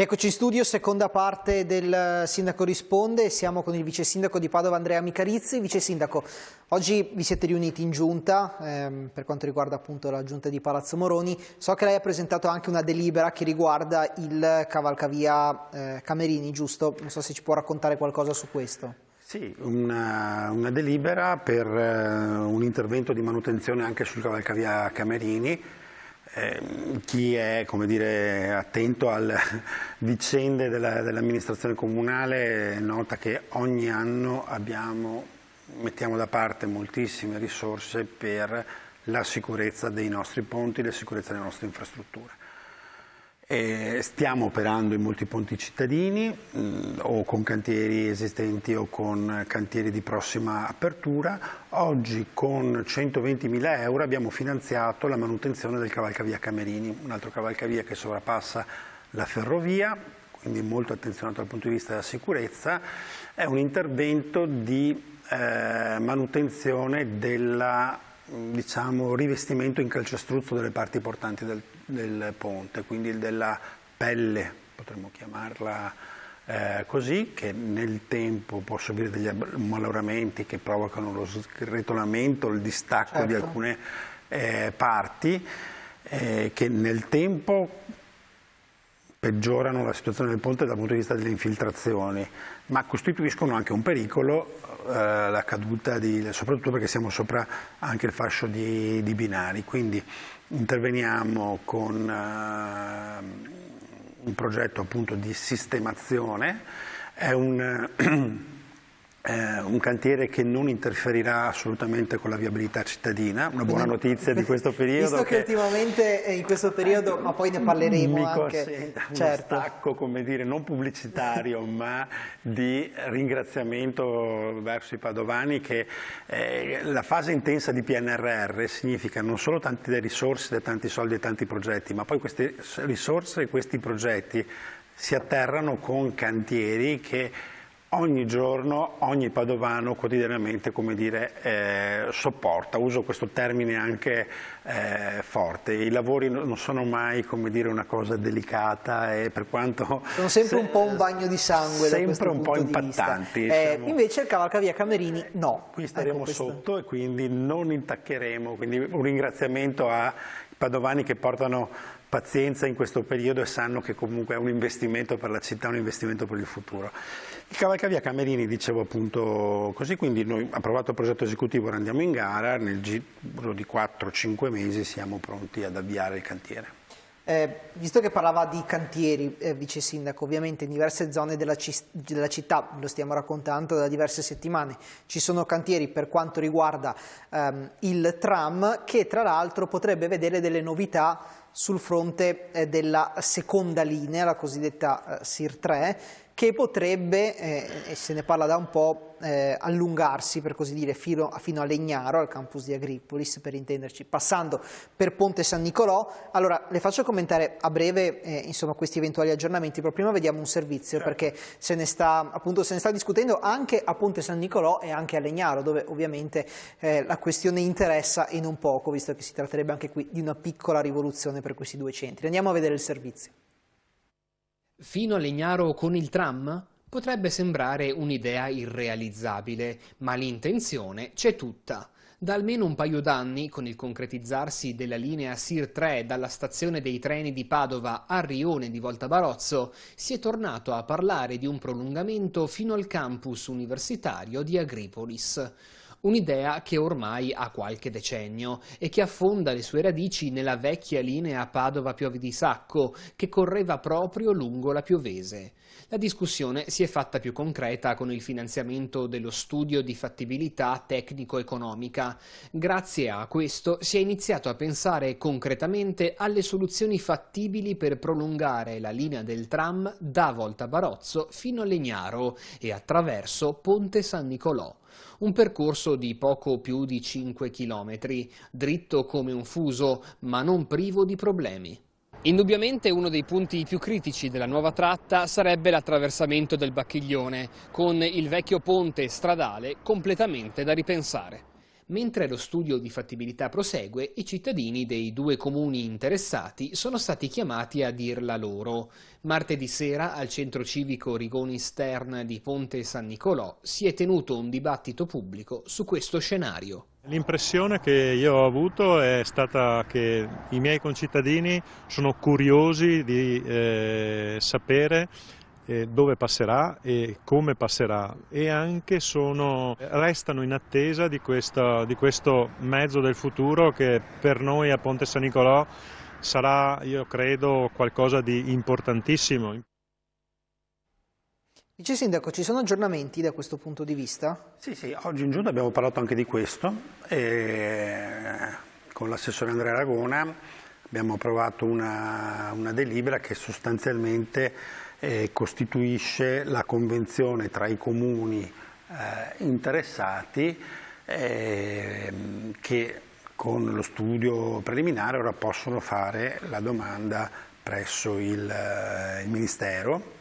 Eccoci in studio, seconda parte del Sindaco Risponde. Siamo con il vice sindaco di Padova Andrea Micarizzi. Vice sindaco, oggi vi siete riuniti in giunta per quanto riguarda appunto la giunta di Palazzo Moroni. So che lei ha presentato anche una delibera che riguarda il cavalcavia Camerini, giusto? Non so se ci può raccontare qualcosa su questo. Sì, una delibera per un intervento di manutenzione anche sul cavalcavia Camerini. Chi è, come dire, attento alle vicende dell'amministrazione comunale nota che ogni anno mettiamo da parte moltissime risorse per la sicurezza dei nostri ponti, la sicurezza delle nostre infrastrutture. Stiamo operando in molti ponti cittadini o con cantieri esistenti o con cantieri di prossima apertura. Oggi con 120.000 euro abbiamo finanziato la manutenzione del cavalcavia Camerini, un altro cavalcavia che sovrapassa la ferrovia, quindi molto attenzionato dal punto di vista della sicurezza. È un intervento di manutenzione della rivestimento in calcestruzzo delle parti portanti del ponte, quindi della pelle, potremmo chiamarla così, che nel tempo può subire degli ammaloramenti che provocano lo sgretolamento, il distacco di alcune parti, che nel tempo peggiorano la situazione del ponte dal punto di vista delle infiltrazioni, ma costituiscono anche un pericolo, la caduta, soprattutto perché siamo sopra anche il fascio di binari. Quindi interveniamo con un progetto appunto di sistemazione. È un cantiere che non interferirà assolutamente con la viabilità cittadina, una buona notizia di questo periodo. Visto che ultimamente in questo periodo, ma poi ne parleremo anche. Uno stacco, come dire, non pubblicitario ma di ringraziamento verso i padovani, che la fase intensa di PNRR significa non solo tante risorse, tanti soldi e tanti progetti, ma poi queste risorse e questi progetti si atterrano con cantieri che ogni giorno, ogni padovano quotidianamente, come dire, sopporta. Uso questo termine anche forte. I lavori non sono mai, come dire, una cosa delicata, e per quanto sono sempre un po' un bagno di sangue, sempre un po' impattanti. Invece il cavalcavia Camerini no. Qui staremo sotto e quindi non intaccheremo. Quindi un ringraziamento ai padovani che portano pazienza in questo periodo e sanno che comunque è un investimento per la città, un investimento per il futuro. Il cavalcavia Camerini, dicevo appunto così, quindi noi approvato il progetto esecutivo, ora andiamo in gara, nel giro di 4-5 mesi siamo pronti ad avviare il cantiere. Visto che parlava di cantieri, vice sindaco, ovviamente in diverse zone della città, lo stiamo raccontando da diverse settimane, ci sono cantieri per quanto riguarda il tram, che tra l'altro potrebbe vedere delle novità sul fronte della seconda linea, la cosiddetta SIR 3, che potrebbe, e se ne parla da un po', allungarsi, per così dire, fino a Legnaro, al campus di Agripolis, per intenderci, passando per Ponte San Nicolò. Allora, le faccio commentare a breve insomma, questi eventuali aggiornamenti, però prima vediamo un servizio, perché se ne sta discutendo anche a Ponte San Nicolò e anche a Legnaro, dove ovviamente la questione interessa e non poco, visto che si tratterebbe anche qui di una piccola rivoluzione per questi due centri. Andiamo a vedere il servizio. Fino a Legnaro con il tram? Potrebbe sembrare un'idea irrealizzabile, ma l'intenzione c'è tutta. Da almeno un paio d'anni, con il concretizzarsi della linea SIR 3 dalla stazione dei treni di Padova a Rione di Volta Barozzo, si è tornato a parlare di un prolungamento fino al campus universitario di Agripolis. Un'idea che ormai ha qualche decennio e che affonda le sue radici nella vecchia linea Padova-Piove di Sacco, che correva proprio lungo la Piovese. La discussione si è fatta più concreta con il finanziamento dello studio di fattibilità tecnico-economica. Grazie a questo si è iniziato a pensare concretamente alle soluzioni fattibili per prolungare la linea del tram da Volta Barozzo fino a Legnaro e attraverso Ponte San Nicolò. Un percorso di poco più di 5 chilometri, dritto come un fuso, ma non privo di problemi. Indubbiamente uno dei punti più critici della nuova tratta sarebbe l'attraversamento del Bacchiglione, con il vecchio ponte stradale completamente da ripensare. Mentre lo studio di fattibilità prosegue, i cittadini dei 2 comuni interessati sono stati chiamati a dir la loro. Martedì sera al centro civico Rigoni Stern di Ponte San Nicolò si è tenuto un dibattito pubblico su questo scenario. L'impressione che io ho avuto è stata che i miei concittadini sono curiosi di sapere dove passerà e come passerà, e anche restano in attesa di questo mezzo del futuro che per noi a Ponte San Nicolò sarà, io credo, qualcosa di importantissimo. Vice Sindaco, ci sono aggiornamenti da questo punto di vista? Sì, oggi in giunta abbiamo parlato anche di questo, con l'assessore Andrea Ragona abbiamo approvato una delibera che sostanzialmente costituisce la convenzione tra i comuni interessati che con lo studio preliminare ora possono fare la domanda presso il Ministero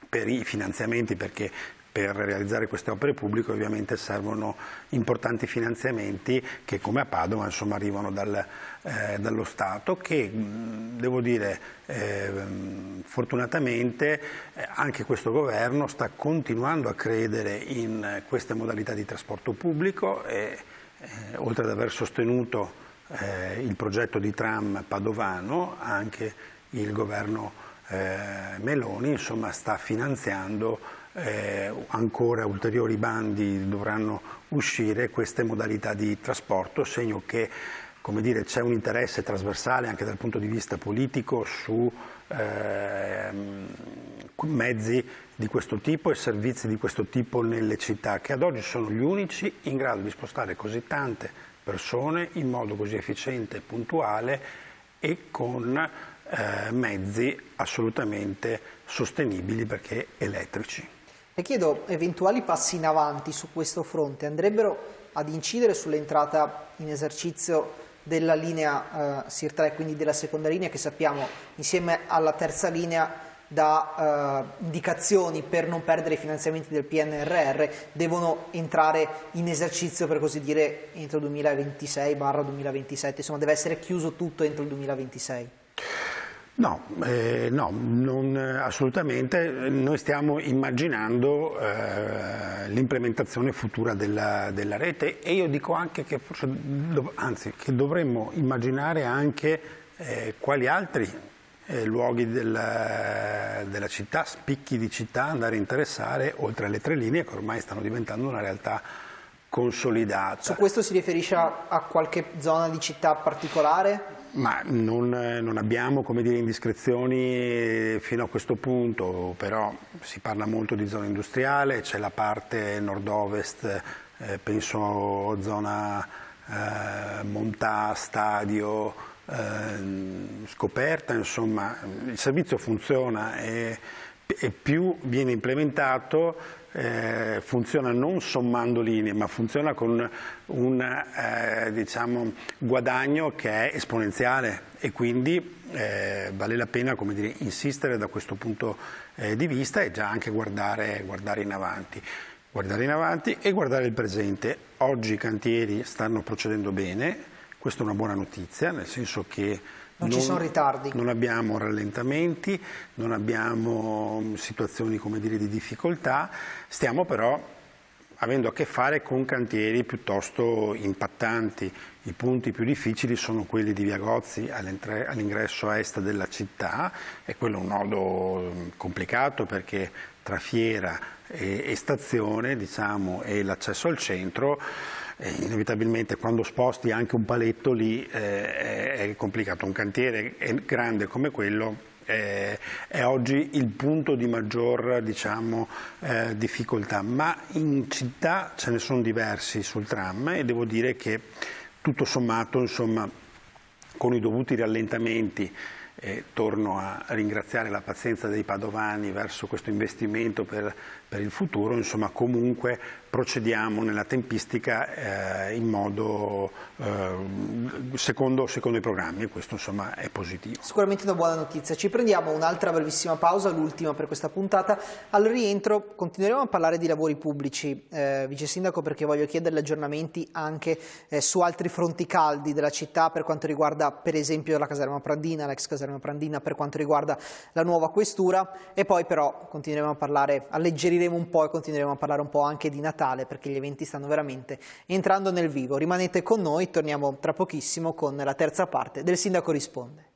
per i finanziamenti, perché per realizzare queste opere pubbliche ovviamente servono importanti finanziamenti che, come a Padova, insomma, arrivano dallo Stato, che devo dire fortunatamente anche questo governo sta continuando a credere in queste modalità di trasporto pubblico e oltre ad aver sostenuto il progetto di tram padovano, anche il governo Meloni, insomma, sta finanziando ancora ulteriori bandi, dovranno uscire queste modalità di trasporto, segno che, come dire, c'è un interesse trasversale anche dal punto di vista politico su mezzi di questo tipo e servizi di questo tipo nelle città, che ad oggi sono gli unici in grado di spostare così tante persone in modo così efficiente e puntuale e con mezzi assolutamente sostenibili perché elettrici. Le chiedo, eventuali passi in avanti su questo fronte andrebbero ad incidere sull'entrata in esercizio della linea SIR 3, quindi della seconda linea, che sappiamo insieme alla terza linea da indicazioni per non perdere i finanziamenti del PNRR devono entrare in esercizio, per così dire, entro il 2026-2027, insomma deve essere chiuso tutto entro il 2026. No, non, assolutamente. Noi stiamo immaginando l'implementazione futura della rete e io dico anche che forse, che dovremmo immaginare anche quali altri luoghi della città, spicchi di città andare a interessare oltre alle 3 linee che ormai stanno diventando una realtà consolidata. Su questo si riferisce a qualche zona di città particolare? Ma non abbiamo, come dire, indiscrezioni fino a questo punto, però si parla molto di zona industriale, c'è la parte nord-ovest, penso zona Montà, Stadio, Scoperta, insomma il servizio funziona e più viene implementato. Funziona non sommando linee, ma funziona con un diciamo, guadagno che è esponenziale e quindi vale la pena, come dire, insistere da questo punto di vista e già anche guardare in avanti e guardare il presente. Oggi i cantieri stanno procedendo bene, questa è una buona notizia, nel senso che non ci sono ritardi. Non abbiamo rallentamenti, non abbiamo situazioni, come dire, di difficoltà, stiamo però avendo a che fare con cantieri piuttosto impattanti. I punti più difficili sono quelli di Via Gozzi all'ingresso a est della città, e quello è un nodo complicato perché tra fiera e stazione, diciamo, e l'accesso al centro, inevitabilmente quando sposti anche un paletto lì è complicato. Un cantiere grande come quello è oggi il punto di maggior, diciamo, difficoltà, ma in città ce ne sono diversi sul tram e devo dire che tutto sommato, insomma, con i dovuti rallentamenti, torno a ringraziare la pazienza dei padovani verso questo investimento per per il futuro, insomma comunque procediamo nella tempistica in modo secondo i programmi, e questo insomma è positivo. Sicuramente una buona notizia. Ci prendiamo un'altra brevissima pausa, l'ultima per questa puntata. Al rientro continueremo a parlare di lavori pubblici, Vice Sindaco, perché voglio chiederle aggiornamenti anche su altri fronti caldi della città, per quanto riguarda per esempio la caserma Prandina, l'ex caserma Prandina, per quanto riguarda la nuova questura, e poi però continueremo a parlare, alleggeriremo un po' e continueremo a parlare un po' anche di Natale, perché gli eventi stanno veramente entrando nel vivo. Rimanete con noi, torniamo tra pochissimo con la terza parte del Sindaco risponde.